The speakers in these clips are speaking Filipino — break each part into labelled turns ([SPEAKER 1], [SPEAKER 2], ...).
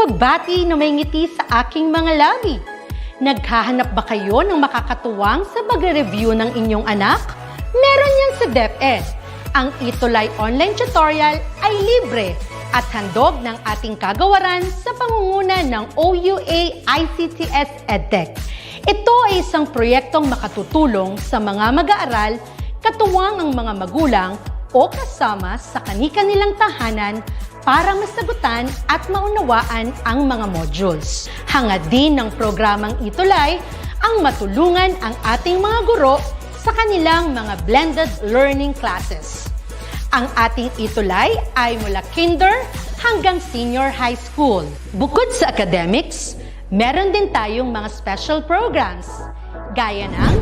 [SPEAKER 1] pagbati na may ngiti sa aking mga labi. Naghahanap ba kayo ng makakatuwang sa pagre-review ng inyong anak? Meron yan sa DepEd. Ang ETUlay online tutorial ay libre at handog ng ating kagawaran sa pangunguna ng OUA ICTS EdTech. Ito ay isang proyektong makatutulong sa mga mag-aaral, katuwang ang mga magulang o kasama sa kani-kanilang tahanan para masagutan at maunawaan ang mga modules. Hangad din ng programang ETUlay ang matulungan ang ating mga guro sa kanilang mga blended learning classes. Ang ating ETUlay ay mula kinder hanggang senior high school. Bukod sa academics, meron din tayong mga special programs gaya ng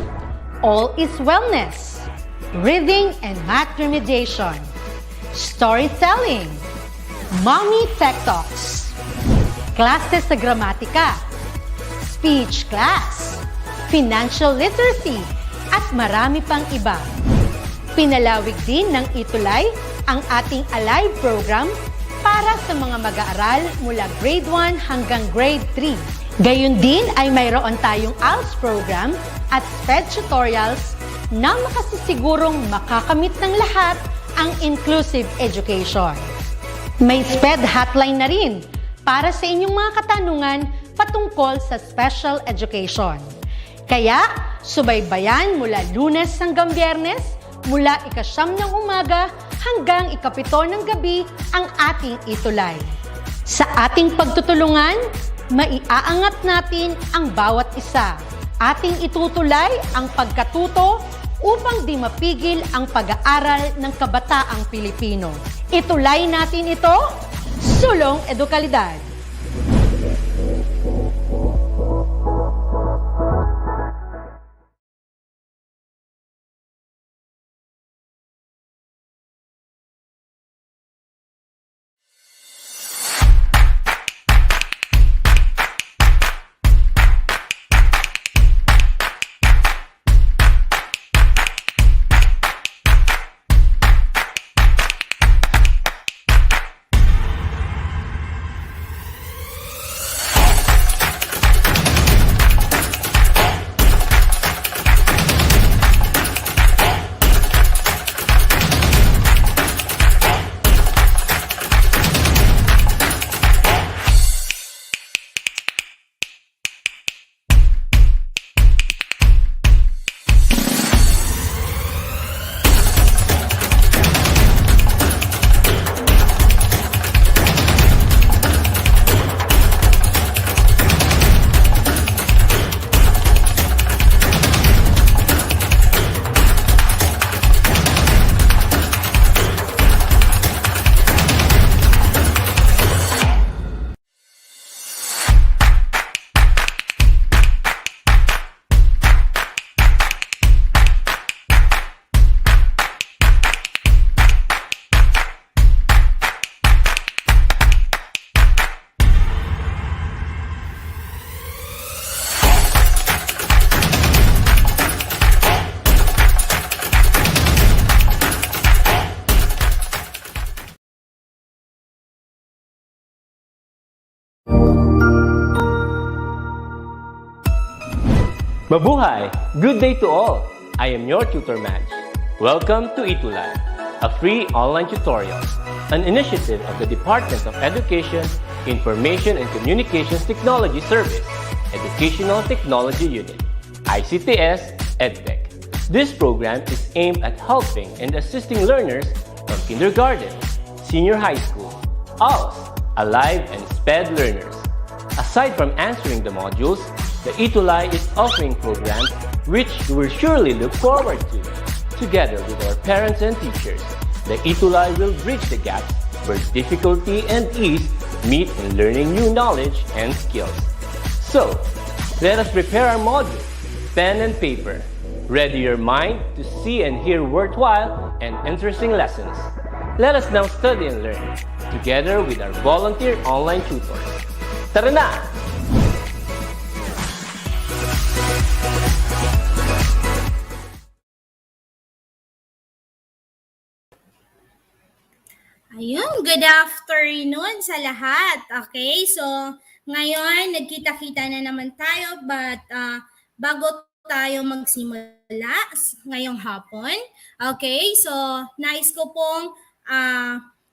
[SPEAKER 1] All is Wellness, Reading and Math Remediation, Storytelling, Mommy Tech Talks, Classes sa Gramatika, Speech Class, Financial Literacy, at marami pang iba. Pinalawig din ng ETUlay ang ating Alive program para sa mga mag-aaral mula grade 1 hanggang grade 3. Gayun din ay mayroon tayong ALS program at SPED tutorials na makasisigurong makakamit ng lahat ang inclusive education. May SPED hotline na rin para sa inyong mga katanungan patungkol sa special education. Kaya, subaybayan mula Lunes hanggang Biyernes, mula 9:00 ng umaga hanggang 7:00 ng gabi ang ating ETUlay. Sa ating pagtutulungan, maiaangat natin ang bawat isa. Ating itutulay ang pagkatuto upang di mapigil ang pag-aaral ng kabataang Pilipino. Itulay natin ito, sulong edukalidad.
[SPEAKER 2] Mabuhay! Good day to all! I am your tutor Madge. Welcome to ETUlay, a free online tutorial, an initiative of the Department of Education, Information and Communications Technology Service, Educational Technology Unit, ICTS EdTech. This program is aimed at helping and assisting learners from kindergarten, senior high school, ALS, Alive, and SPED learners. Aside from answering the modules, the ETUlay is offering programs which you will surely look forward to. Together with our parents and teachers, the ETUlay will bridge the gaps where difficulty and ease meet in learning new knowledge and skills. So, let us prepare our modules, pen and paper. Ready your mind to see and hear worthwhile and interesting lessons. Let us now study and learn, together with our volunteer online tutors. Tara na!
[SPEAKER 3] Ayun, good afternoon sa lahat. Okay, so ngayon nagkita-kita na naman tayo but bago tayo magsimula ngayong hapon, okay, so nais ko pong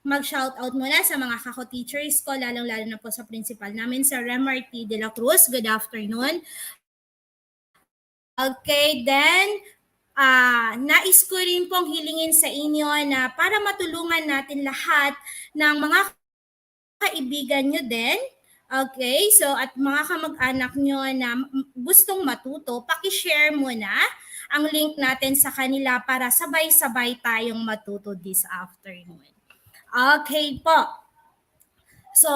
[SPEAKER 3] mag-shoutout muna sa mga kako-teachers ko, lalong-lalo na po sa principal namin, sa Remarty de la Cruz. Good afternoon. Okay, then nais ko rin pong hilingin sa inyo na para matulungan natin lahat ng mga kaibigan nyo din, okay, so at mga kamag-anak nyo na gustong matuto, pakishare mo na ang link natin sa kanila para sabay-sabay tayong matuto this afternoon. Okay po. So,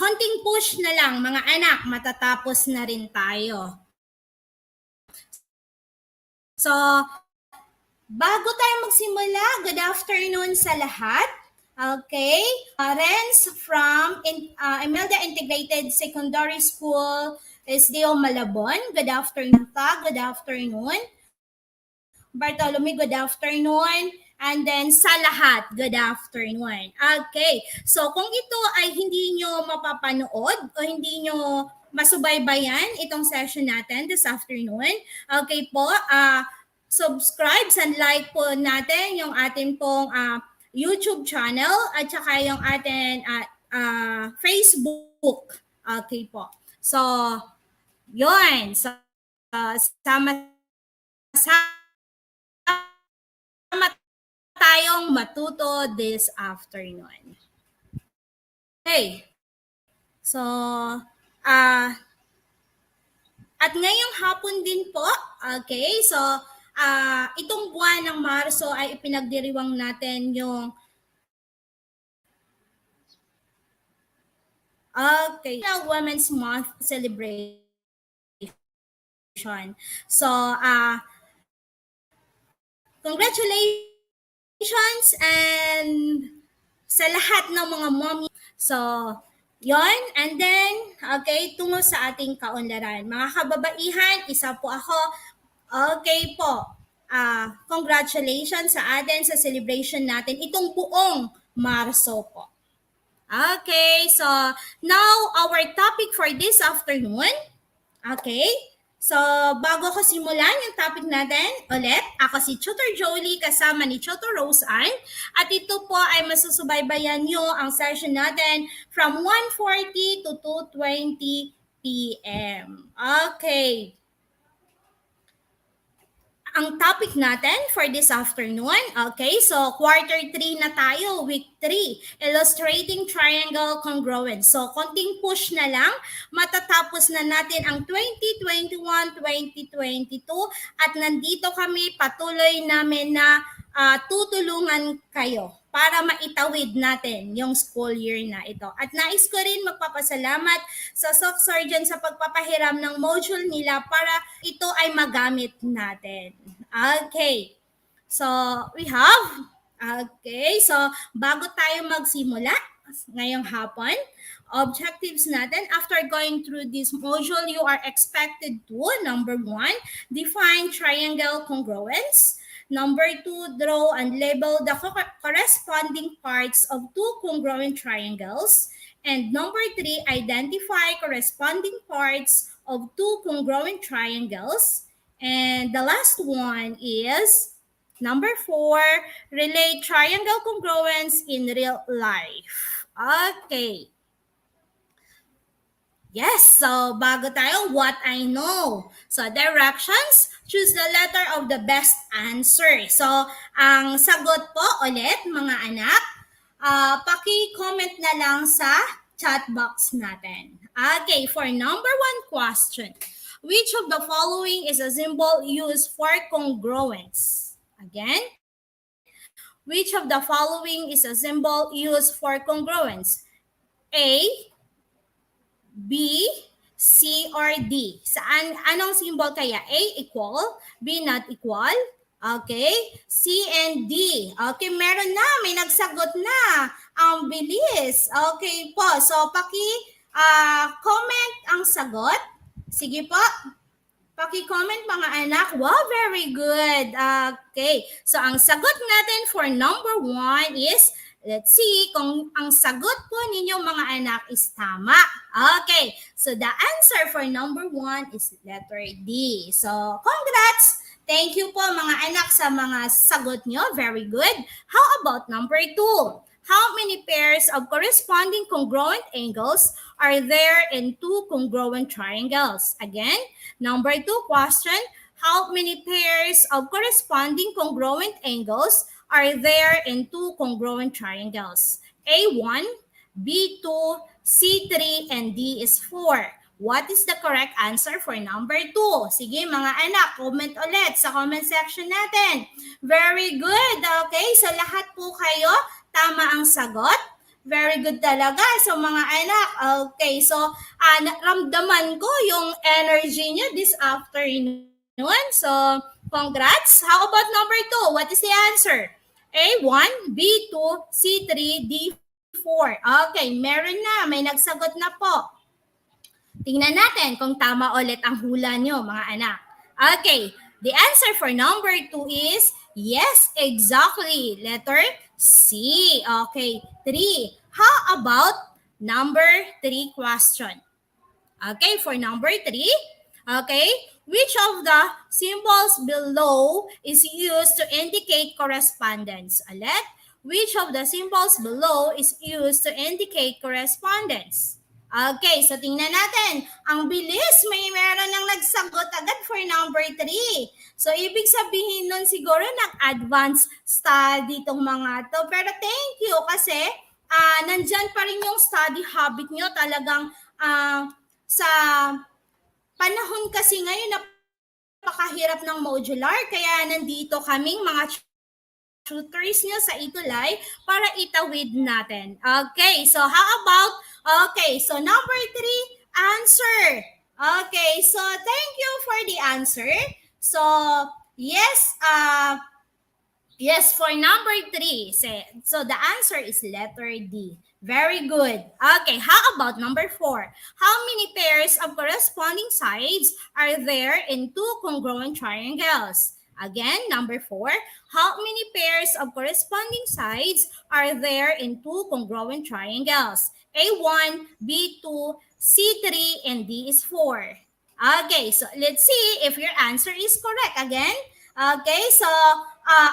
[SPEAKER 3] konting push na lang mga anak, matatapos na rin tayo. So, bago tayo magsimula, good afternoon sa lahat. Okay, Renz from Imelda Integrated Secondary School, SDO Malabon. Good afternoon pa. Good afternoon. Bartolome, good afternoon. And then sa lahat, good afternoon. Okay, so kung ito ay hindi nyo mapapanood o hindi nyo masubaybayan itong session natin this afternoon, okay po, subscribe and like po natin yung ating pong YouTube channel at saka yung ating Facebook. Okay po. So, yun. So, sama tayong matuto this afternoon. Okay. So, at ngayong hapon din po, okay, so itong buwan ng Marso ay ipinagdiriwang natin yung Women's Month celebration. So, congratulations and sa lahat ng mga mommy. So, yon, and then, okay, tungo sa ating kaunlaran. Mga kababaihan, isa po ako. Okay po. Congratulations sa atin sa celebration natin itong buong Marso po. Okay, so now our topic for this afternoon. Okay, so bago ko simulan yung topic natin, ulit, ako si Tutor Jolie kasama ni Tutor Roseanne at ito po ay masusubaybayan nyo ang session natin from 1:40 to 2:20 p.m. Okay. Ang topic natin for this afternoon, okay, so quarter 3 na tayo, week 3, illustrating triangle congruence. So, konting push na lang, matatapos na natin ang 2021-2022 at nandito kami, patuloy namin na tutulungan kayo para maitawid natin yung school year na ito. At nais ko rin magpapasalamat sa SOC Surgeon sa pagpapahiram ng module nila para ito ay magamit natin. Okay. So, we have, okay, so bago tayo magsimula ngayong hapon, objectives natin, after going through this module, you are expected to, number 1, define triangle congruence. Number 2, draw and label the corresponding parts of two congruent triangles. And number 3, identify corresponding parts of two congruent triangles. And the last one is number 4, relate triangle congruence in real life. Okay. Yes, so bago tayo, what I know. So directions, choose the letter of the best answer. So ang sagot po ulit mga anak, paki-comment na lang sa chat box natin. Okay, for number 1 question, which of the following is a symbol used for congruence? Again, which of the following is a symbol used for congruence? A, B, C, or D? Saan, anong symbol kaya? A, equal. B, not equal. Okay. C and D. Okay, meron na. May nagsagot na. Ang bilis. Okay po. So, comment ang sagot. Sige po. Paki-comment mga anak. Wow, very good. Okay. So, ang sagot natin for number 1 is Let's see kung ang sagot po ninyo mga anak is tama. Okay, so the answer for number 1 is letter D. So, congrats! Thank you po mga anak sa mga sagot nyo. Very good. How about number 2? How many pairs of corresponding congruent angles are there in two congruent triangles? Again, number 2 question. How many pairs of corresponding congruent angles are there in two congruent triangles? A1, B2, C3, and D is 4. What is the correct answer for number 2? Sige mga anak, comment ulit sa comment section natin. Very good. Okay, so lahat po kayo, tama ang sagot. Very good talaga. So mga anak, okay, so ramdaman ko yung energy nyo this afternoon. So, congrats. How about number 2? What is the answer? A1, B2, C3, D4. Okay, meron na. May nagsagot na po. Tingnan natin kung tama ulit ang hula nyo, mga anak. Okay, the answer for number 2 is yes, exactly. Letter C. Okay, 3. How about number 3 question? Okay, for number 3, okay, which of the symbols below is used to indicate correspondence? Ulit, which of the symbols below is used to indicate correspondence? Okay, so tingnan natin. Ang bilis, meron nang nagsagot agad for number 3. So, ibig sabihin nun siguro nag-advance study itong mga to. Pero thank you kasi nandyan pa rin yung study habit nyo talagang sa panahon kasi ngayon napakahirap ng modular, kaya nandito kaming mga tutors nyo sa ETUlay para itawid natin. Okay, so how about, okay, so number 3, answer. Okay, so thank you for the answer. So, yes, yes, for number 3, so the answer is letter D. Very good. Okay, how about number 4? How many pairs of corresponding sides are there in two congruent triangles? Again, number 4, how many pairs of corresponding sides are there in two congruent triangles? A1, B2, C3, and D is 4. Okay, so let's see if your answer is correct. Again, okay, so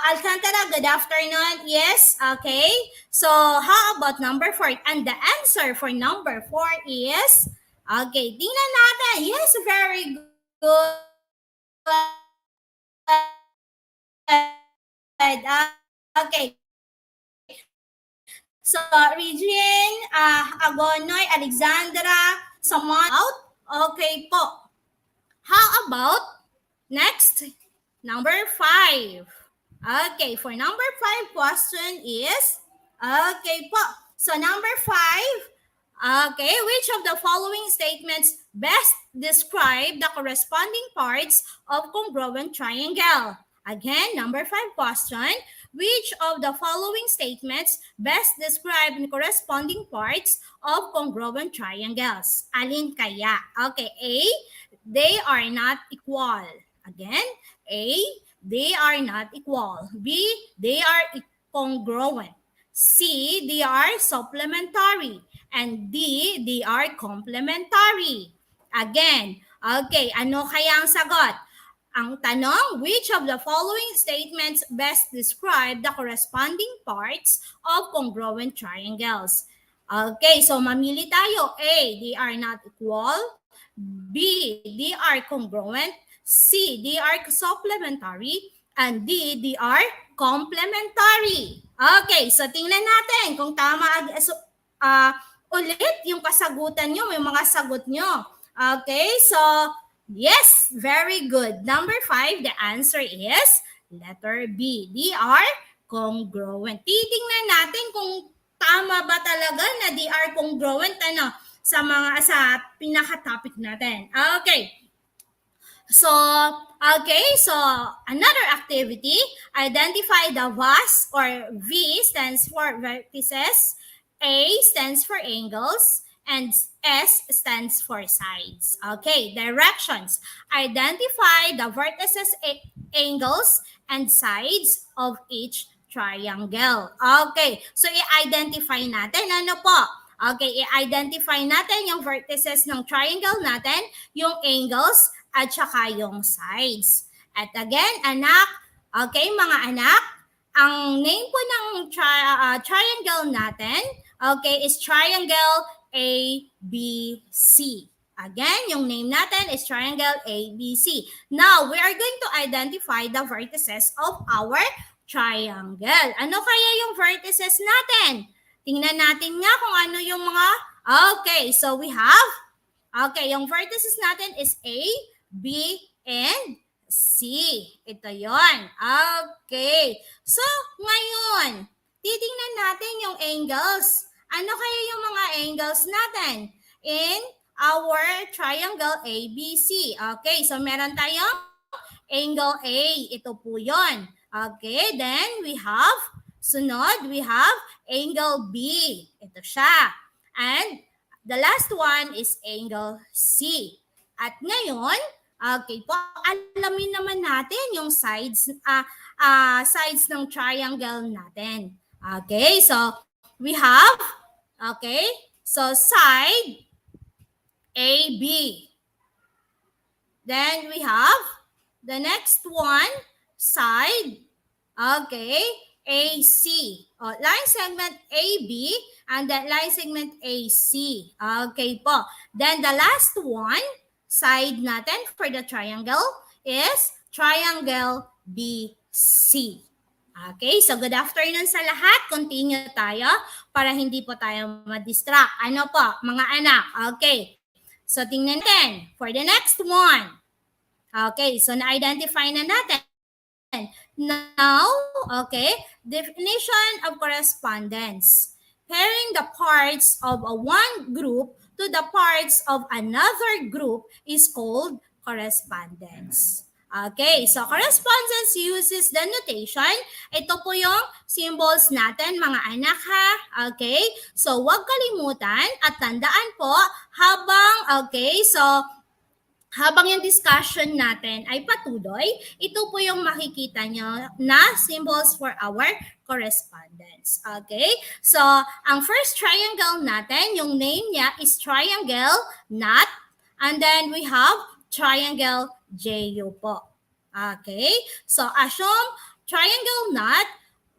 [SPEAKER 3] Alcantara, good afternoon. Yes, okay. So how about number 4? And the answer for number 4 is, okay, tingnan natin. Yes, very good. Okay. So, Regine, Agonoy, Alexandra, someone out? Okay po. How about next? Number 5. Okay, for number 5 question is, okay po. So, number 5, okay, which of the following statements best describe the corresponding parts of congruent triangle? Again, number 5 question, which of the following statements best describe the corresponding parts of congruent triangles? Alin kaya? Okay, A, they are not equal. Again, A, they are not equal. B, they are congruent. C, they are supplementary. And D, they are complementary. Again, okay, ano kaya ang sagot? Ang tanong, which of the following statements best describe the corresponding parts of congruent triangles? Okay, so mamili tayo. A, they are not equal. B, they are congruent. C, they are supplementary. And D, they are complementary. Okay, so tingnan natin kung tama ulit yung kasagutan nyo, yung mga sagot nyo. Okay, so yes, very good. Number 5, the answer is letter B. They are congruent. Titingnan natin kung tama ba talaga na they are congruent sa pinaka-topic natin. Okay. So another activity, identify the VAS or V stands for vertices, A stands for angles, and S stands for sides. Okay, directions. Identify the vertices, angles, and sides of each triangle. Okay, so i-identify natin. Ano po? Okay, i-identify natin yung vertices ng triangle natin, yung angles, at saka yung sides. At again, anak, okay, mga anak, ang name po ng triangle natin, okay, is triangle ABC. Again, yung name natin is triangle ABC. Now, we are going to identify the vertices of our triangle. Ano kaya yung vertices natin? Tingnan natin nga kung ano yung mga... Okay, so we have... Okay, yung vertices natin is A, B, and C. Ito yon. Okay. So, ngayon, titingnan natin yung angles. Ano kaya yung mga angles natin in our triangle ABC? Okay, so meron tayong angle A. Ito po yon. Okay, then we have, sunod, we have angle B. Ito siya. And the last one is angle C. At ngayon, okay po, alamin naman natin yung sides sides ng triangle natin. Okay, so we have, okay, so side AB. Then we have the next one, side, okay, AC. Line segment AB and then line segment AC. Okay po. Then the last one, side natin for the triangle is triangle BC. Okay, so good afternoon sa lahat. Continue tayo para hindi po tayo ma-distract. Ano po, mga anak? Okay, so tingnan natin for the next one. Okay, so na-identify na natin. Now, okay, definition of correspondence. Pairing the parts of one group to the parts of another group is called correspondence. Okay, so correspondence uses the notation. Ito po yung symbols natin, mga anak ha. Okay, so huwag kalimutan at tandaan po habang, okay, so habang yung discussion natin ay patuloy, ito po yung makikita nyo na symbols for our correspondence. Okay? So, ang first triangle natin, yung name niya is triangle knot. And then we have triangle JU po. Okay? So, assume triangle knot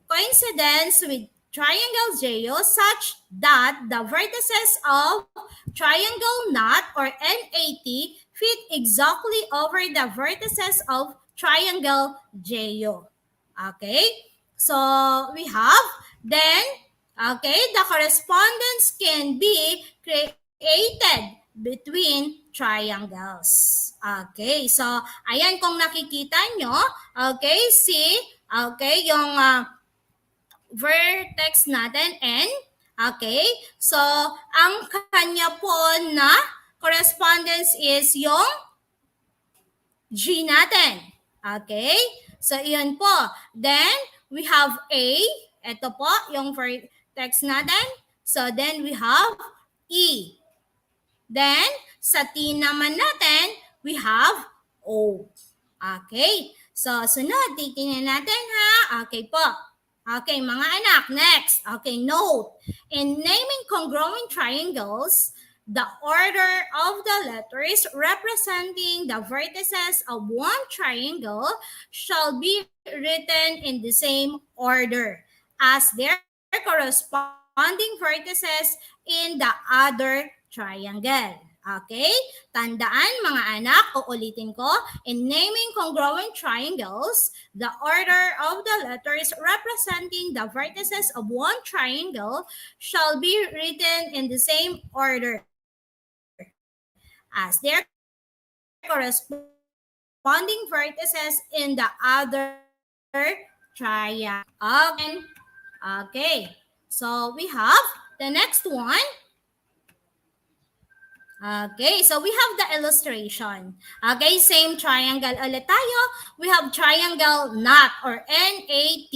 [SPEAKER 3] coincidence with triangle JU such that the vertices of triangle knot or NAT fit exactly over the vertices of triangle JU. Okay? So, we have then, okay, the correspondence can be created between triangles. Okay? So, ayan kung nakikita nyo, okay, see, okay, yung vertex natin N. Okay? So, ang kanya po na correspondence is yung G natin. Okay? So, iyan po. Then, we have A. Ito po, yung vertex natin. So, then we have E. Then, sa T naman natin, we have O. Okay? So, sunod, titingnan natin ha. Okay po. Okay, mga anak, next. Okay, note. In naming congruent triangles, the order of the letters representing the vertices of one triangle shall be written in the same order as their corresponding vertices in the other triangle. Okay? Tandaan mga anak, uulitin ko, in naming congruent triangles, the order of the letters representing the vertices of one triangle shall be written in the same order as their corresponding vertices in the other triangle. Okay. So we have the next one. Okay, so we have the illustration. Okay, same triangle ulit tayo. We have triangle knot or NAT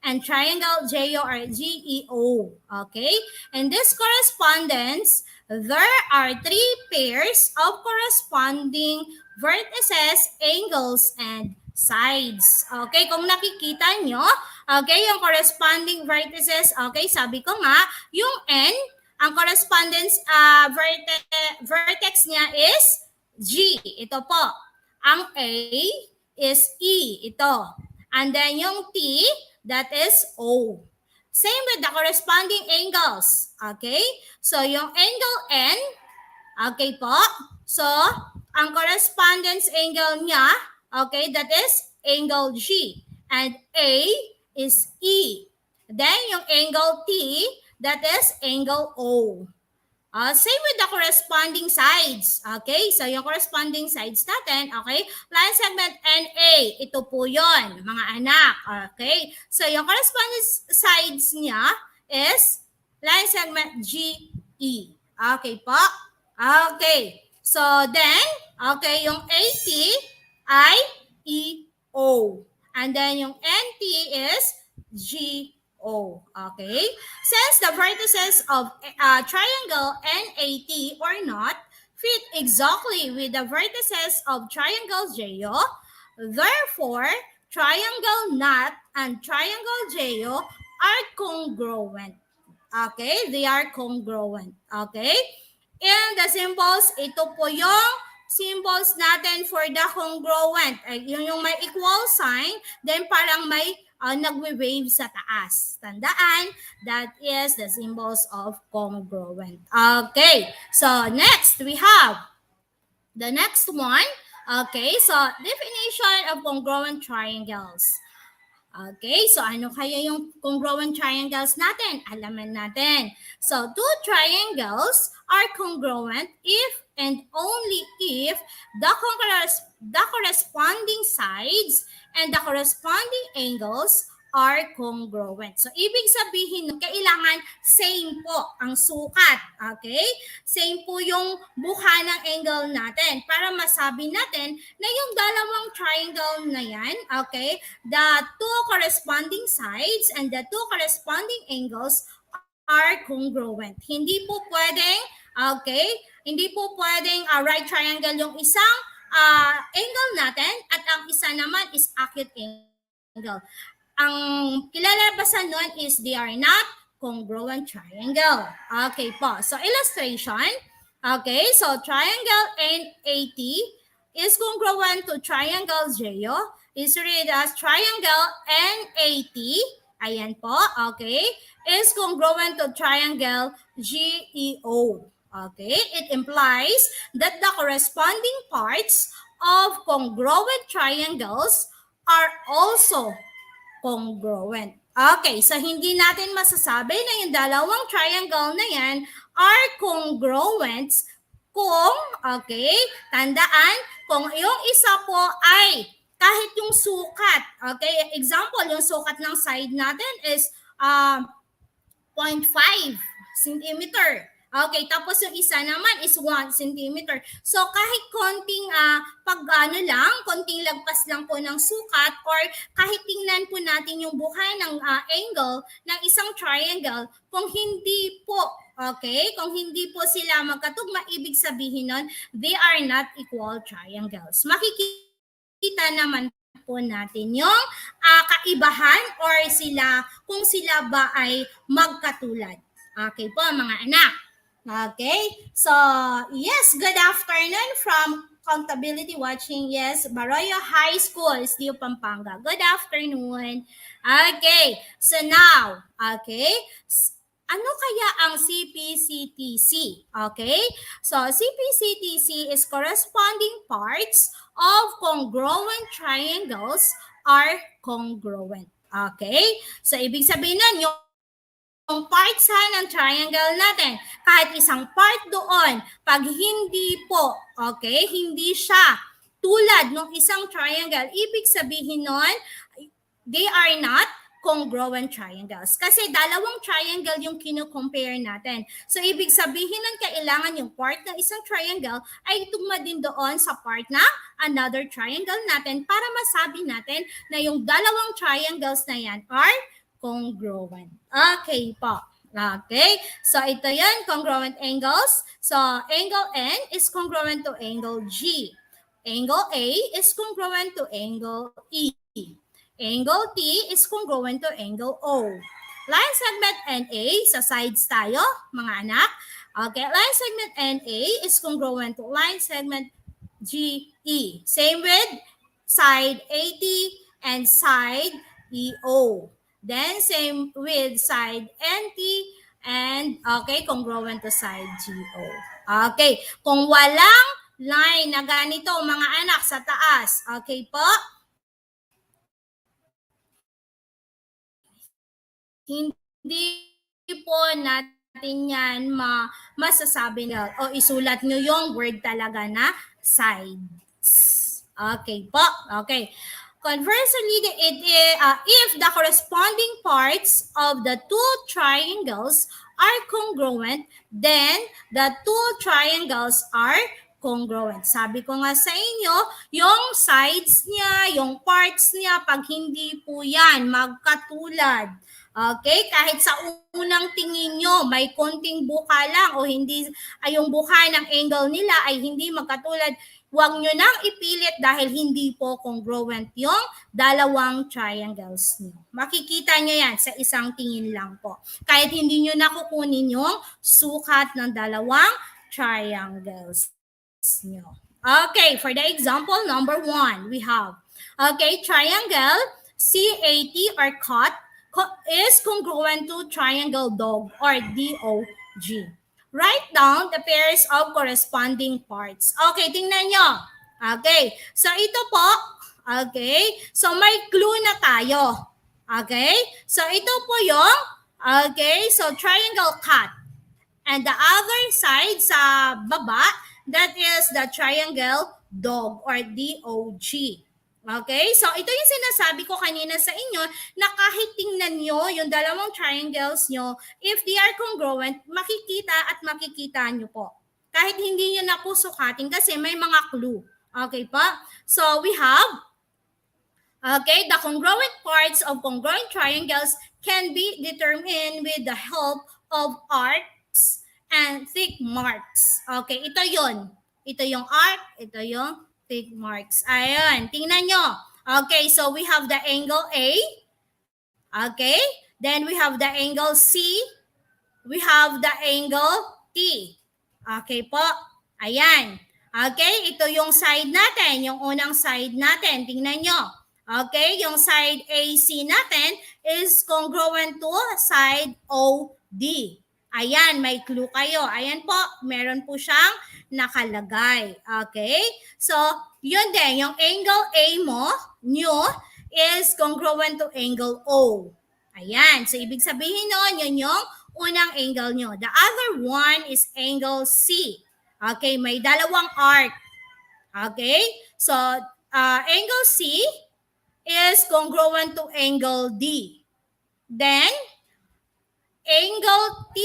[SPEAKER 3] and triangle JO or GEO. Okay, in this correspondence, there are three pairs of corresponding vertices, angles, and sides. Okay, kung nakikita nyo, okay, yung corresponding vertices, okay, sabi ko nga, yung N, ang correspondence vertex niya is G. Ito po. Ang A is E. Ito. And then yung T, that is O. Same with the corresponding angles. Okay? So, yung angle N, okay po. So, ang correspondence angle niya, okay, that is angle G. And A is E. Then, yung angle T, that is angle O. Same with the corresponding sides. Okay? So, yung corresponding sides natin, okay? Line segment NA, ito po yon mga anak. Okay? So, yung corresponding sides niya is line segment GE. Okay po? Okay. So, then, okay, yung AT ay EO. And then, yung NT is GO. Okay? Since the vertices of triangle NAT or not fit exactly with the vertices of triangle JO, therefore, triangle NAT and triangle JO are congruent. Okay? They are congruent. Okay? And the symbols, ito po yung symbols natin for the congruent. Yung may equal sign, then parang may nagwe-wave sa taas. Tandaan, that is the symbols of congruent. Okay, so next we have the next one. Okay, so definition of congruent triangles. Okay, so ano kaya yung congruent triangles natin? Alaman natin. So, two triangles are congruent if and only if the corresponding sides and the corresponding angles are congruent. So, ibig sabihin, kailangan same po ang sukat. Okay? Same po yung buka ng angle natin para masabi natin na yung dalawang triangle na yan, okay, the two corresponding sides and the two corresponding angles are congruent. Hindi po pwedeng, okay, hindi po pwedeng right triangle yung isang angle natin at ang isa naman is acute angle. Ang kilalabasan nun is they are not congruent triangle. Okay po. So, illustration. Okay. So, triangle NAT is congruent to triangle JO. Is read as triangle NAT. Ayan po. Okay. Is congruent to triangle GEO. Okay. It implies that the corresponding parts of congruent triangles are also congruent. Okay, so hindi natin masasabi na yung dalawang triangle na yan are congruent kung, okay, tandaan, kung yung isa po ay kahit yung sukat, okay, example, yung sukat ng side natin is 0.5 centimeter. Okay, tapos yung isa naman is 1 centimeter. So kahit konting konting lagpas lang po ng sukat or kahit tingnan po natin yung buhay ng angle ng isang triangle, kung hindi po, okay, kung hindi po sila magkatugma, ibig sabihin nun, they are not equal triangles. Makikita naman po natin yung kaibahan or kung sila ba ay magkatulad. Okay po mga anak. Okay, so yes, good afternoon from Accountability Watching. Yes, Baroyo High School, Estilo, Pampanga. Good afternoon. Okay, so now, okay, ano kaya ang CPCTC? Okay, so CPCTC is corresponding parts of congruent triangles are congruent. Okay, so ibig sabihin nun, yung parts ng triangle natin, kahit isang part doon, pag hindi po, okay, hindi siya tulad ng isang triangle, ibig sabihin nun, they are not congruent triangles. Kasi dalawang triangle yung kino-compare natin. So, ibig sabihin nun, kailangan yung part ng isang triangle ay tugma din doon sa part na another triangle natin para masabi natin na yung dalawang triangles na yan are congruent. Okay po. Okay. So, ito yan, congruent angles. So, angle N is congruent to angle G. Angle A is congruent to angle E. Angle T is congruent to angle O. Line segment NA, sa sides tayo, mga anak. Okay, line segment NA is congruent to line segment GE. Same with side AT and side EO. Then same with side NT and congruent to side GO. Okay, kung walang line na ganito mga anak sa taas, okay po? Hindi po natin yan masasabi na o isulat nyo yung word talaga na sides. Okay po. Okay. Conversely, if the corresponding parts of the two triangles are congruent, then the two triangles are congruent. Sabi ko nga sa inyo, yung sides niya, yung parts niya, pag hindi po yan magkatulad, okay, kahit sa unang tingin nyo, may konting buka lang o hindi, ay yung buka ng angle nila ay hindi magkatulad, huwag nyo nang ipilit dahil hindi po congruent yung dalawang triangles nyo. Makikita nyo yan sa isang tingin lang po. Kahit hindi nyo nakukunin yung sukat ng dalawang triangles nyo. Okay, for the example, number 1, we have, triangle CAT or COT is congruent to triangle DOG or DOG. Write down the pairs of corresponding parts. Okay, tingnan nyo. Okay, so ito po, okay, so may clue na tayo. Okay, so ito po yung, so triangle cut. And the other side sa baba, that is the triangle dog or DOG. Okay, so ito yung sinasabi ko kanina sa inyo na kahit tingnan nyo yung dalawang triangles nyo, if they are congruent, makikita at makikita nyo po. Kahit hindi nyo na po sukatin kasi may mga clue. Okay pa? So we have, the congruent parts of congruent triangles can be determined with the help of arcs and thick marks. Okay, ito yun. Ito yung arc, ito yung thick marks. Ayan, tingnan nyo. Okay, so we have the angle A. Okay, then we have the angle C. We have the angle T. Okay po. Ayan. Okay, ito yung side natin, yung unang side natin. Tingnan nyo. Okay, yung side AC natin is congruent to side OD. Ayan, may clue kayo. Ayan po, meron po siyang nakalagay. Okay? So, yun din, yung angle A mo, nyo, is congruent to angle O. Ayan, so ibig sabihin nun, yun yung unang angle nyo. The other one is angle C. Okay, may dalawang arc. Okay? So, angle C is congruent to angle D. Then, angle T.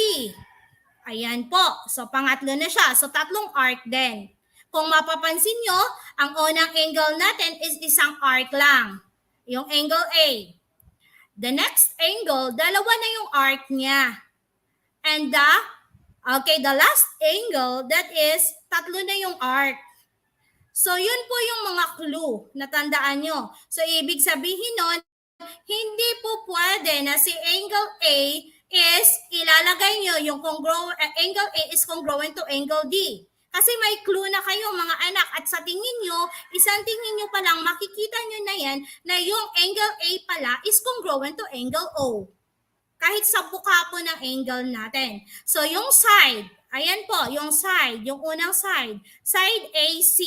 [SPEAKER 3] Ayan po. So, pangatlo na siya. So, tatlong arc din. Kung mapapansin nyo, ang unang angle natin is isang arc lang. Yung angle A. The next angle, dalawa na yung arc niya. And the last angle, that is, tatlo na yung arc. So, yun po yung mga clue na tandaan nyo. So, ibig sabihin nun, hindi po pwede na si angle A is ilalagay nyo yung angle A is congruent to angle D. Kasi may clue na kayo mga anak at sa tingin nyo, isang tingin nyo pa lang, makikita nyo na yan na yung angle A pala is congruent to angle O. Kahit sa buka po ng angle natin. So yung side, ayan po, yung side, yung unang side AC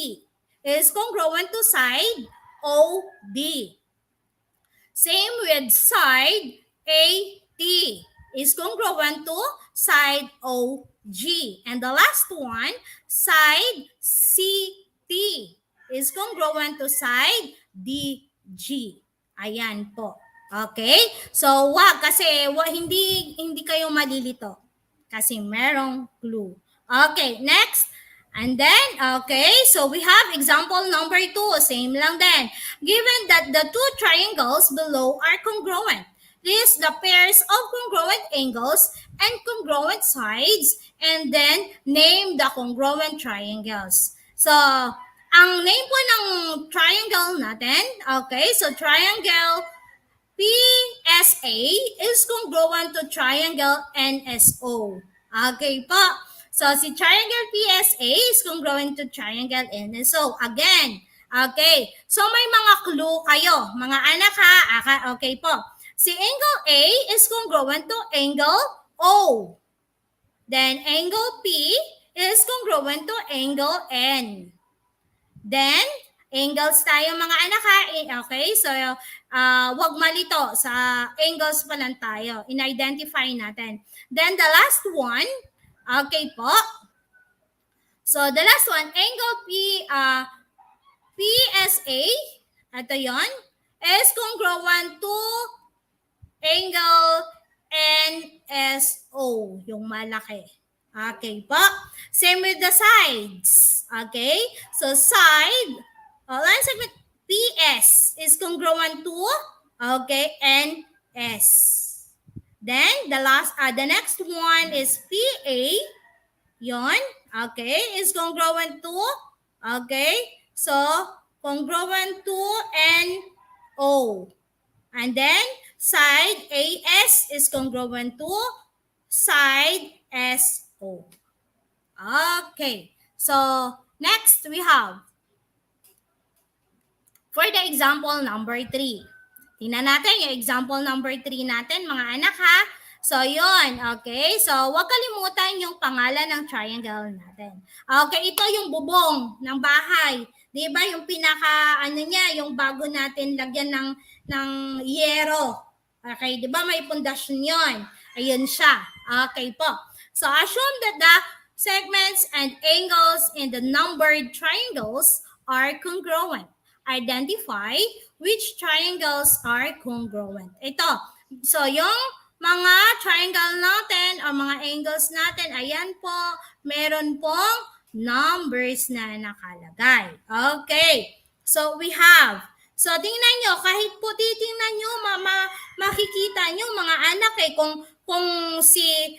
[SPEAKER 3] is congruent to side OD. Same with side AT is congruent to side OG. And the last one, side CT is congruent to side DG. Ayan po. Okay? So, hindi kayo malilito. Kasi merong clue. Okay, next. And then, so we have example number 2. Same lang din. Given that the two triangles below are congruent, list the pairs of congruent angles and congruent sides, and then name the congruent triangles. So, Ang name po ng triangle natin, okay, so triangle PSA is congruent to triangle NSO. Okay po. So, si triangle PSA is congruent to triangle NSO. Again, okay. So, may mga clue kayo. Mga anak ha. Okay po. Si angle A is congruent to angle O. Then, angle P is congruent to angle N. Then, angles tayo mga anak ha. Okay, so wag malito. Sa angles pa lang tayo. In-identify natin. Then, the last one, okay po. So, the last one, angle PSA, ito yon, is congruent to angle NSO, yung malaki. Okay po. Same with the sides. Okay? So, side, line segment PS is congruent to, okay, NS. Then, the next one is PA. Yon. Okay? Is congruent to, okay? So, congruent to NO. And then, side AS is congruent to side SO. Okay. So, next we have, for the example number 3. Tingnan natin yung example number 3 natin, mga anak ha. So, yun. Okay. So, huwag kalimutan yung pangalan ng triangle natin. Okay. Ito yung bubong ng bahay. Di ba? Yung pinaka, niya, yung bago natin lagyan ng yero. Okay. Di ba? May pundasyon yun. Ayun siya. Okay po. So, assume that the segments and angles in the numbered triangles are congruent. Identify which triangles are congruent. Ito. So, yung mga triangle natin o mga angles natin, ayan po, meron pong numbers na nakalagay. Okay. So, we have. So, tingnan nyo, kahit po titingnan nyo, makikita nyo mga anak kung si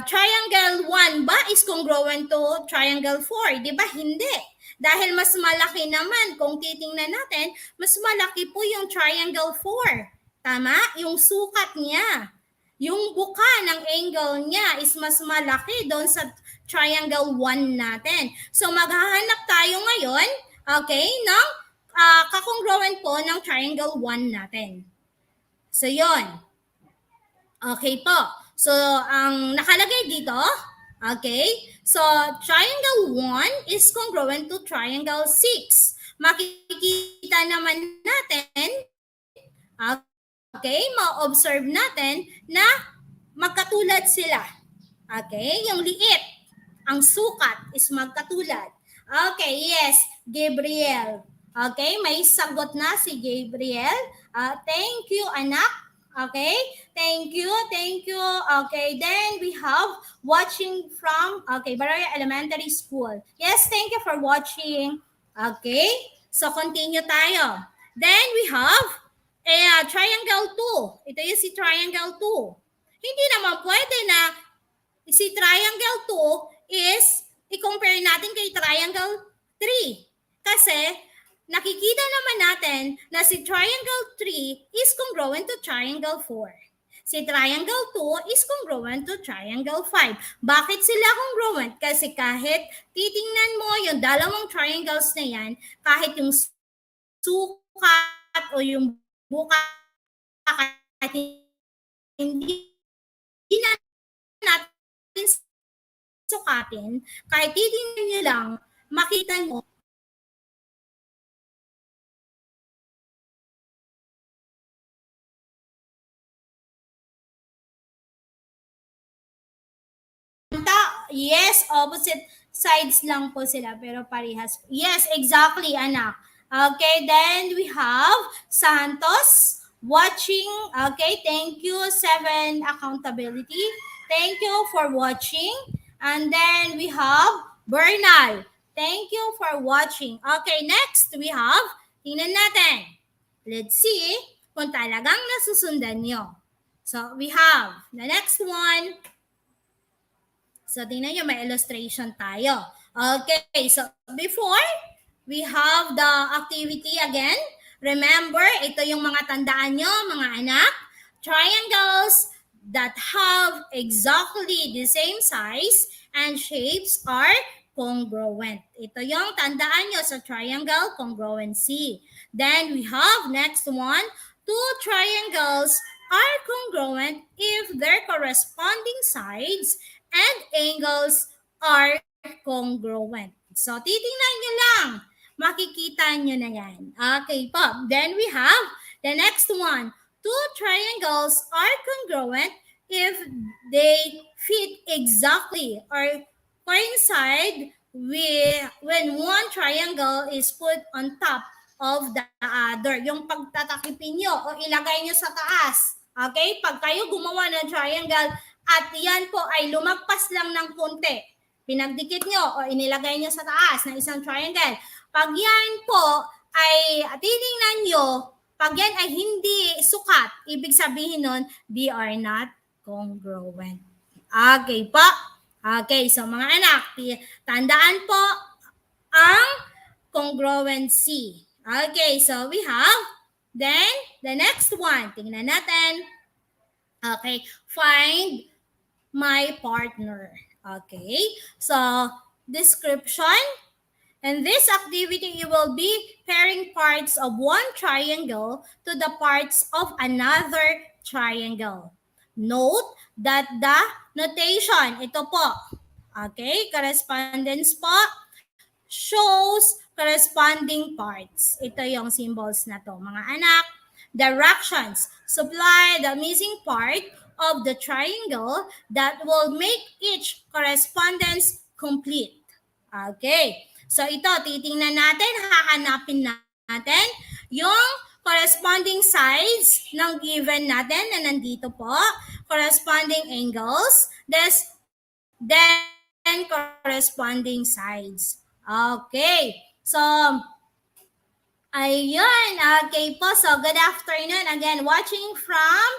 [SPEAKER 3] triangle 1 ba is congruent to triangle 4? Di ba? Hindi. Dahil mas malaki naman, kung titingnan natin, mas malaki po yung triangle 4. Tama? Yung sukat niya. Yung buka ng angle niya is mas malaki doon sa triangle 1 natin. So, maghahanap tayo ngayon, okay, ng kakongruent po ng triangle 1 natin. So, yon. Okay po. So, ang nakalagay dito, okay, so triangle 1 is congruent to triangle 6. Makikita naman natin, okay, ma-observe natin na magkatulad sila. Okay, yung liit, ang sukat is magkatulad. Okay, yes, Gabriel. Okay, may sagot na si Gabriel. Thank you, anak. Okay, thank you. Okay, then we have watching from, okay, Baraya Elementary School. Yes, thank you for watching. Okay, so continue tayo. Then we have triangle 2. Ito yung si triangle 2. Hindi naman pwede na si triangle 2 is i-compare natin kay triangle 3. Kasi nakikita naman natin na si triangle 3 is congruent to triangle 4. Si triangle 2 is congruent to triangle 5. Bakit sila congruent? Kasi kahit titingnan mo yung dalawang triangles na yan, kahit yung sukat o yung buka, kahit hindi na natin sukatin, kahit titingnan nyo lang, makita nyo yes, opposite sides lang po sila, pero parehas. Yes, exactly, anak. Okay, then we have Santos watching. Okay, thank you, 7 accountability. Thank you for watching. And then we have Bernal. Thank you for watching. Okay, next we have, tingnan natin. Let's see kung talagang nasusundan nyo. So, we have the next one. So, tingnan nyo, may illustration tayo. Okay, so before we have the activity again, remember, ito yung mga tandaan nyo, mga anak, triangles that have exactly the same size and shapes are congruent. Ito yung tandaan nyo sa triangle congruency. Then we have next one, two triangles are congruent if their corresponding sides and angles are congruent. So, titingnan nyo lang. Makikita nyo na yan. Okay po. Then we have the next one. Two triangles are congruent if they fit exactly or coincide with when one triangle is put on top of the other. Yung pagtatakipin nyo o ilagay nyo sa taas. Okay? Pag kayo gumawa ng triangle at yan po ay lumagpas lang ng konti, pinagdikit nyo o inilagay nyo sa taas ng isang triangle. Pag yan po ay titingnan nyo, pag yan ay hindi sukat, ibig sabihin nun, they are not congruent. Okay po? Okay, so mga anak, tandaan po ang congruency. Okay, so we have, then, the next one, tingnan natin. Okay, find my partner. Okay, so description. In this activity, you will be pairing parts of one triangle to the parts of another triangle. Note that the notation, ito po, okay, correspondence po, shows corresponding parts. Ito yung symbols na to, mga anak. Directions, supply the missing part of the triangle that will make each correspondence complete. Okay. So ito, titingnan natin, hahanapin natin yung corresponding sides ng given natin na nandito po, corresponding angles, then corresponding sides. Okay. So, ayun. Okay po. So, good afternoon. Again, watching from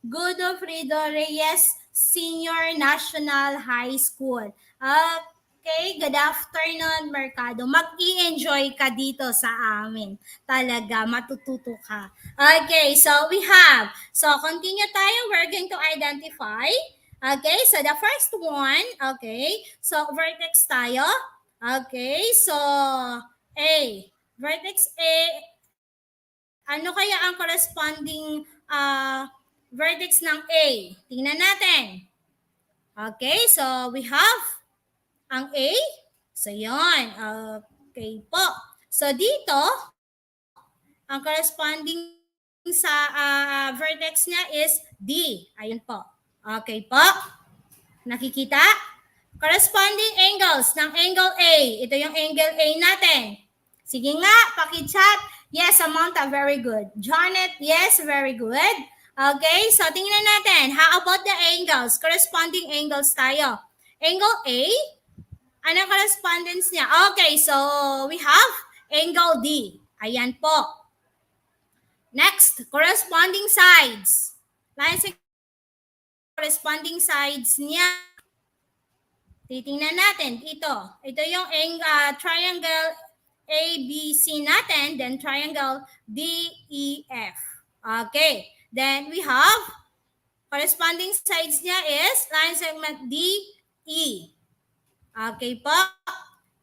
[SPEAKER 3] Godofredo Reyes Senior National High School. Okay, good afternoon, Mercado. Mag-i-enjoy ka dito sa amin. Talaga, matututo ka. Okay, so we have. So, continue tayo. We're going to identify. Okay, so the first one, okay, so vertex tayo. Okay, so A. Vertex A, ano kaya ang corresponding vertex ng A? Tingnan natin. Okay, so we have ang A. So, yun. Okay po. So, dito, ang corresponding sa vertex niya is D. Ayun po. Okay po. Nakikita? Corresponding angles ng angle A. Ito yung angle A natin. Sige nga, paki-chat. Yes, Samantha, very good. Janet, yes, very good. Okay, so tingnan natin. How about the angles? Corresponding angles tayo. Angle A, anong correspondence niya? Okay, so we have angle D. Ayan po. Next, corresponding sides. Lines and corresponding sides niya. Titingnan natin. Ito yung triangle ABC natin, then triangle DEF. Okay. Then we have corresponding sides niya is line segment DE. Okay po.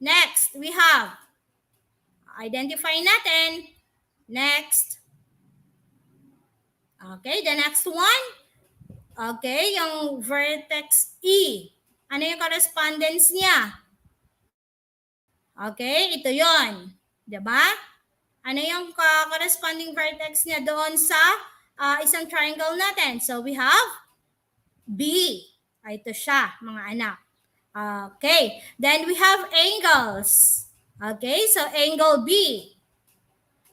[SPEAKER 3] Next, we have identify natin. Next. Okay, the next one. Okay, yung vertex E. Ano yung correspondence niya? Okay, ito yon, 'di ba? Ano yung corresponding vertex niya doon sa isang triangle natin? So we have B. Ito siya, mga anak. Okay, then we have angles. Okay, so angle B.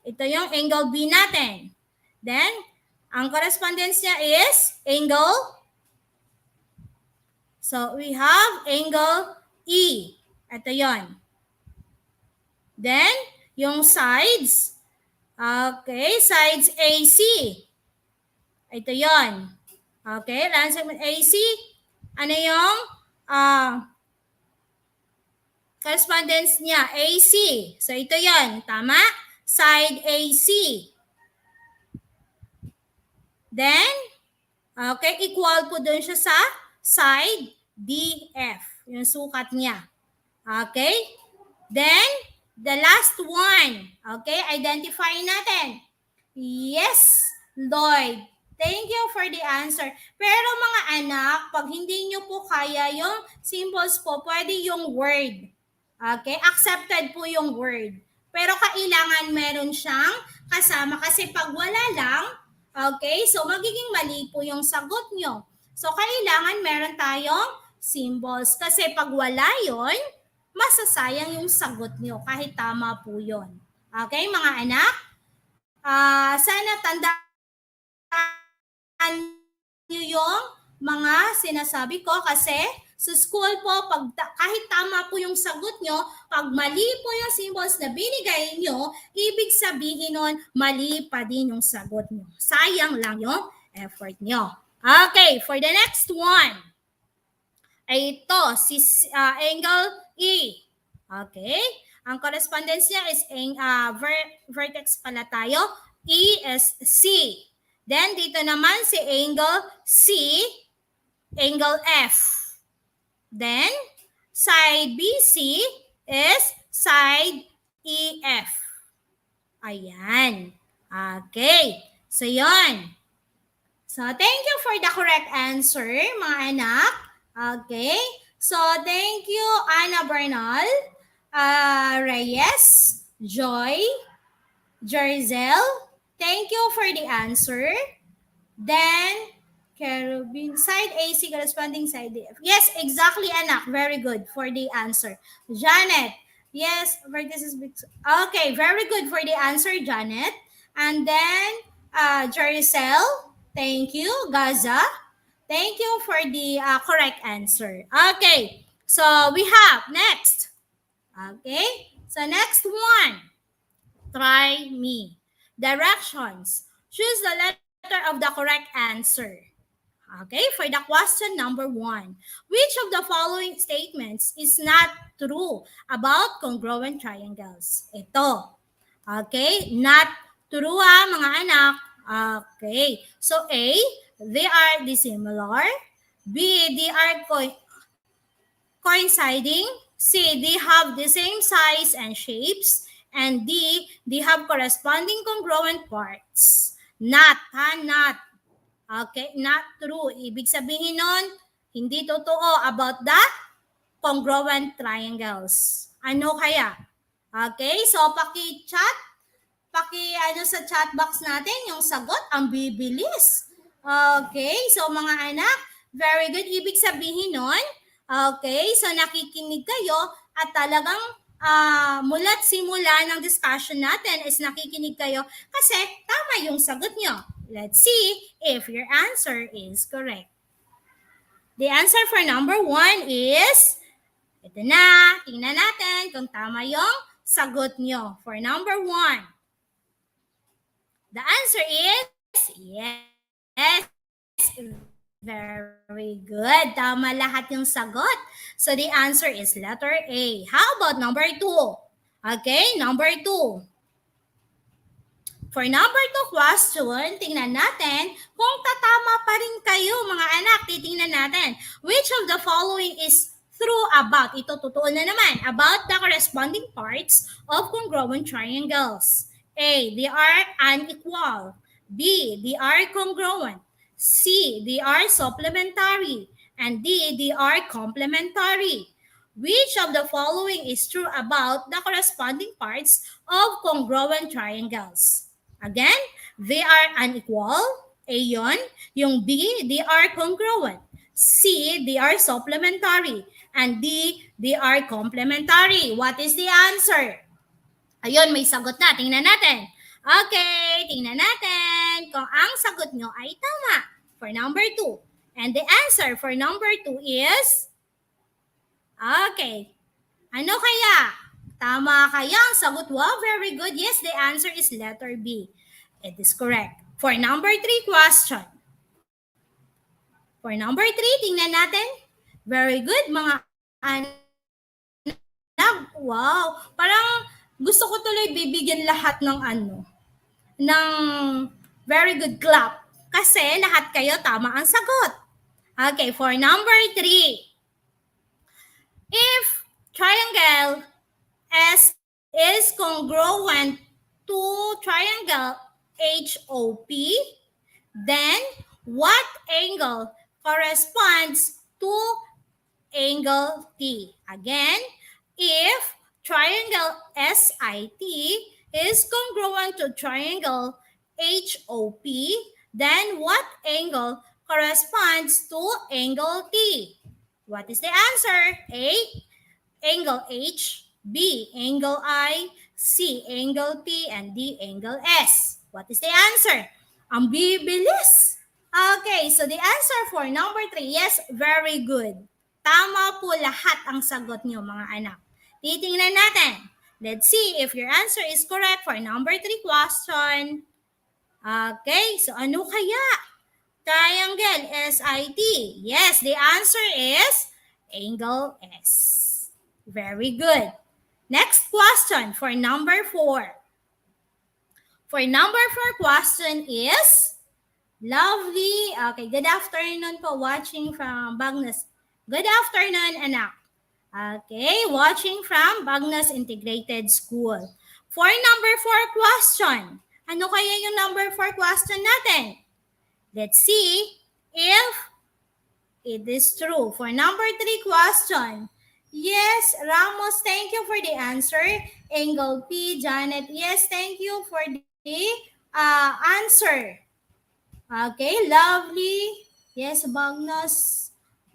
[SPEAKER 3] Ito yung angle B natin. Then, ang correspondence niya is angle. So we have angle E. Ito yon. Then, yung sides, okay, sides AC. Ito yon. Okay, line segment AC. Ano yung Correspondence niya, AC. So, ito yon, tama? Side AC. Then, okay, equal po dun siya sa side DF. Yung sukat niya. Okay? Then, the last one. Okay, identify natin. Yes, Lloyd. Thank you for the answer. Pero mga anak, pag hindi nyo po kaya yung symbols po, pwede yung word. Okay? Accepted po yung word. Pero kailangan meron siyang kasama kasi pag wala lang, okay, so magiging mali po yung sagot nyo. So kailangan meron tayong symbols kasi pag wala yon, masasayang yung sagot nyo kahit tama po yon. Okay, mga anak? Sana tandaan nyo yung mga sinasabi ko kasi sa school po, kahit tama po yung sagot nyo, pag mali po yung symbols na binigay nyo, ibig sabihin nun, mali pa din yung sagot nyo. Sayang lang yung effort nyo. Okay, for the next one, ay ito, si angle E. Okay? Ang correspondence niya is vertex pala tayo. E is C. Then, dito naman si angle C, angle F. Then, side BC is side EF. Ayan. Okay. So, yon. So, thank you for the correct answer, mga anak. Okay. So, thank you, Ana Bernal, Reyes, Joy, Jerzel. Thank you for the answer. Then, Caribbean, side AC corresponding side DF. Yes, exactly, anak. Very good for the answer. Janet. Yes, vertices. Okay, very good for the answer, Janet. And then, Jericel. Thank you, Gaza. Thank you for the correct answer. Okay, so we have next. Okay, so next one. Try me. Directions. Choose the letter of the correct answer. Okay, for the question number 1. Which of the following statements is not true about congruent triangles? Ito. Okay, not true mga anak. Okay, so A, they are dissimilar. B, they are coinciding. C, they have the same size and shapes. And D, they have corresponding congruent parts. Not, not. Okay, not true. Ibig sabihin nun, hindi totoo about the congruent triangles. Ano kaya? Okay, so paki-chat, sa chat box natin yung sagot, ang bibilis. Okay, so mga anak, very good. Ibig sabihin nun, okay, so nakikinig kayo at talagang mula't simula ng discussion natin is nakikinig kayo kasi tama yung sagot nyo. Let's see if your answer is correct. The answer for number 1 is, ito na, tingnan natin kung tama yung sagot nyo for number 1. The answer is yes. Very good. Tama lahat yung sagot. So the answer is letter A. How about number 2? Okay, number 2. For number 2 question, tingnan natin kung tatama pa rin kayo mga anak. Titingnan natin. Which of the following is true about, ito totoo na naman, about the corresponding parts of congruent triangles? A, they are unequal. B, they are congruent. C, they are supplementary. And D, they are complementary. Which of the following is true about the corresponding parts of congruent triangles? Again, they are unequal. A yun. Yung B, they are congruent. C, they are supplementary. And D, they are complementary. What is the answer? Ayun, may sagot na. Tingnan natin. Okay, tingnan natin kung ang sagot nyo ay tama for number 2. And the answer for number 2 is, okay, ano kaya? Tama kaya ang sagot? Wow, very good. Yes, the answer is letter B. It is correct. For number 3 question. For number 3, tingnan natin. Very good, mga anak. Wow, parang gusto ko tuloy bibigyan lahat ng ng very good clap. Kasi lahat kayo tama ang sagot. Okay, for number 3. If triangle S is congruent to triangle HOP, then what angle corresponds to angle T? Again, if triangle SIT is congruent to triangle HOP, then what angle corresponds to angle T? What is the answer? A, angle H, B, angle I, C, angle T, and D, angle S. What is the answer? Ang bibilis. Okay, so the answer for number 3, yes, very good. Tama po lahat ang sagot niyo, mga anak. Titingnan natin. Let's see if your answer is correct for number 3 question. Okay, so ano kaya? Triangle SIT. Yes, the answer is angle S. Very good. Next question for number 4. For number 4 question is lovely. Okay, good afternoon po watching from Bagnas. Good afternoon, anak. Okay, watching from Bagnas Integrated School. For number 4 question, ano kaya yung number 4 question natin? Let's see if it is true. For number 3 question, yes, Ramos, thank you for the answer. Angle P, Janet, yes, thank you for the answer. Okay, lovely. Yes, Bagnos.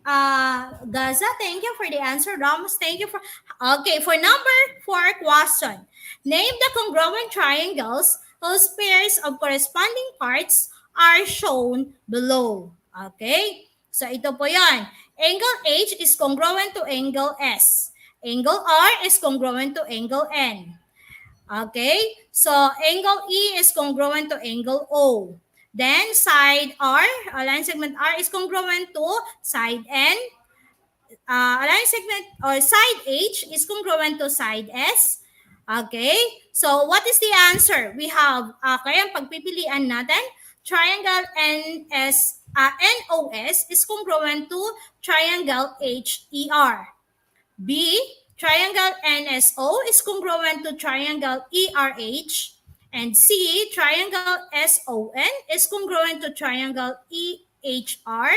[SPEAKER 3] Gaza, thank you for the answer. Ramos, thank you for... Okay, for number 4 question. Name the congruent triangles whose pairs of corresponding parts are shown below. Okay? So, ito po yan. Angle H is congruent to angle S. Angle R is congruent to angle N. Okay? So, angle E is congruent to angle O. Then, side R, line segment R is congruent to side N. Line segment or side H is congruent to side S. Okay? So, what is the answer? We have, kaya pagpipilian natin, triangle NOS is congruent to triangle HER. B, triangle NSO is congruent to triangle ERH. And C, triangle SON is congruent to triangle EHR.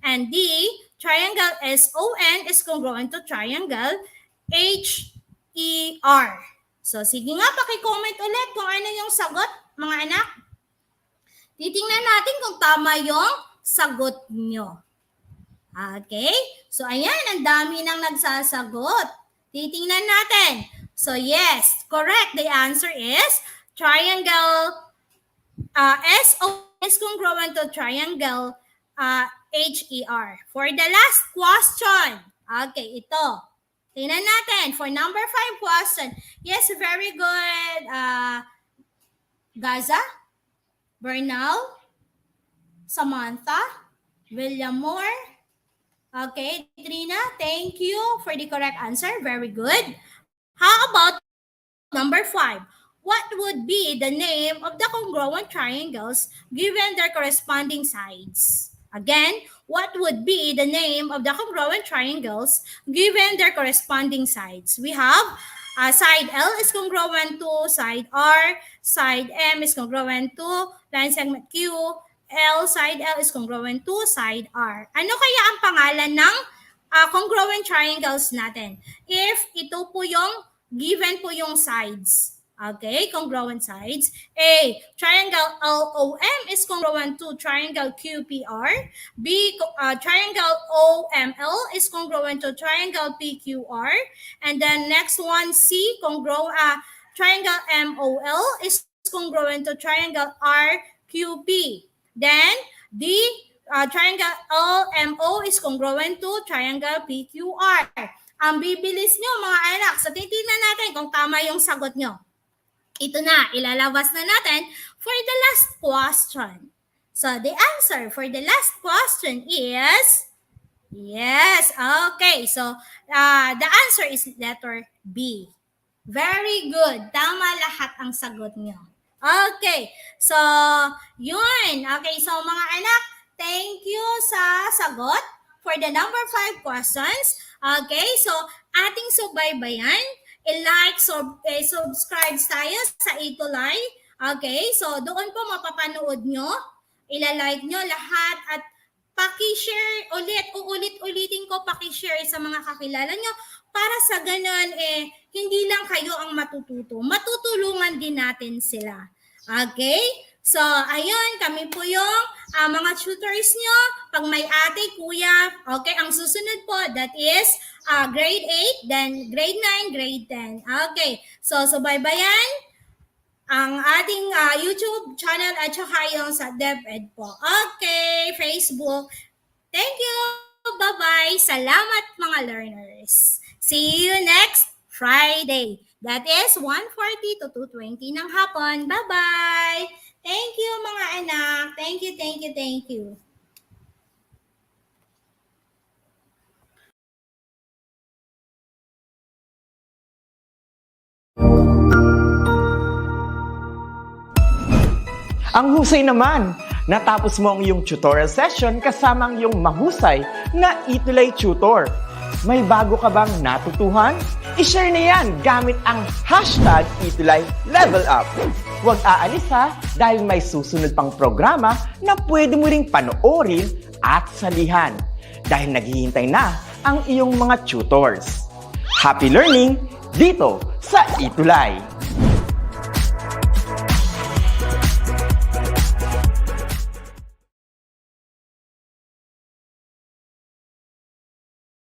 [SPEAKER 3] And D, triangle SON is congruent to triangle HER. So, sige nga, paki-comment ulit kung ano yung sagot, mga anak. Titingnan natin kung tama yung sagot nyo. Okay? So, ayan, ang dami nang nagsasagot. Titingnan natin. So, yes, correct. The answer is triangle SO is congruent to triangle HER. For the last question, okay, ito. Tingnan natin. For number 5 question, yes, very good. Gaza, Bernal, Samantha, William Moore. Okay, Trina, thank you for the correct answer. Very good. How about number 5? What would be the name of the congruent triangles given their corresponding sides? Again, what would be the name of the congruent triangles given their corresponding sides? We have side L is congruent to side R, side M is congruent to line segment Q, side L is congruent to side R. Ano kaya ang pangalan ng congruent triangles natin? If ito po yung given po yung sides. Okay, congruent sides. A, triangle LOM is congruent to triangle QPR. B, triangle OML is congruent to triangle PQR. And then next one, C, triangle MOL is congruent to triangle RQP. Then, D, triangle LMO is congruent to triangle PQR. Ang bibilis nyo, mga anak. So, titignan natin kung tama yung sagot nyo. Ito na, ilalabas na natin for the last question. So, the answer for the last question is Yes. Okay. So, the answer is letter B. Very good. Tama lahat ang sagot nyo. Okay. So, yun. Okay. So, mga anak, thank you sa sagot for the number 5 questions. Okay. So, ating subaybayan. I-like, subscribe tayo sa ETUlay. Okay. So, doon po mapapanood nyo. Ilalike nyo lahat at paki-share uulit-ulitin ko, paki-share sa mga kakilala nyo para sa ganun hindi lang kayo ang matututo, matutulungan din natin sila. Okay? So, ayun, kami po yung mga tutors nyo. Pag may ate, kuya, okay, ang susunod po, that is grade 8, then grade 9, grade 10. Okay, so subaybayan ang ating YouTube channel at saka yung sa DepEd po. Okay, Facebook. Thank you. Bye-bye. Salamat mga learners. See you next Friday. That is 1:40 to 2:20 ng hapon. Bye-bye. Thank you mga anak. Thank you, thank you, thank you.
[SPEAKER 4] Ang husay naman! Natapos mo ang iyong tutorial session kasama ang iyong mahusay na ETUlay tutor. May bago ka bang natutuhan? I-share na yan gamit ang hashtag #ETUlayLevelUp. Huwag aalis ha dahil may susunod pang programa na pwede mo ring panoorin at salihan dahil naghihintay na ang iyong mga tutors. Happy learning dito sa ETUlay!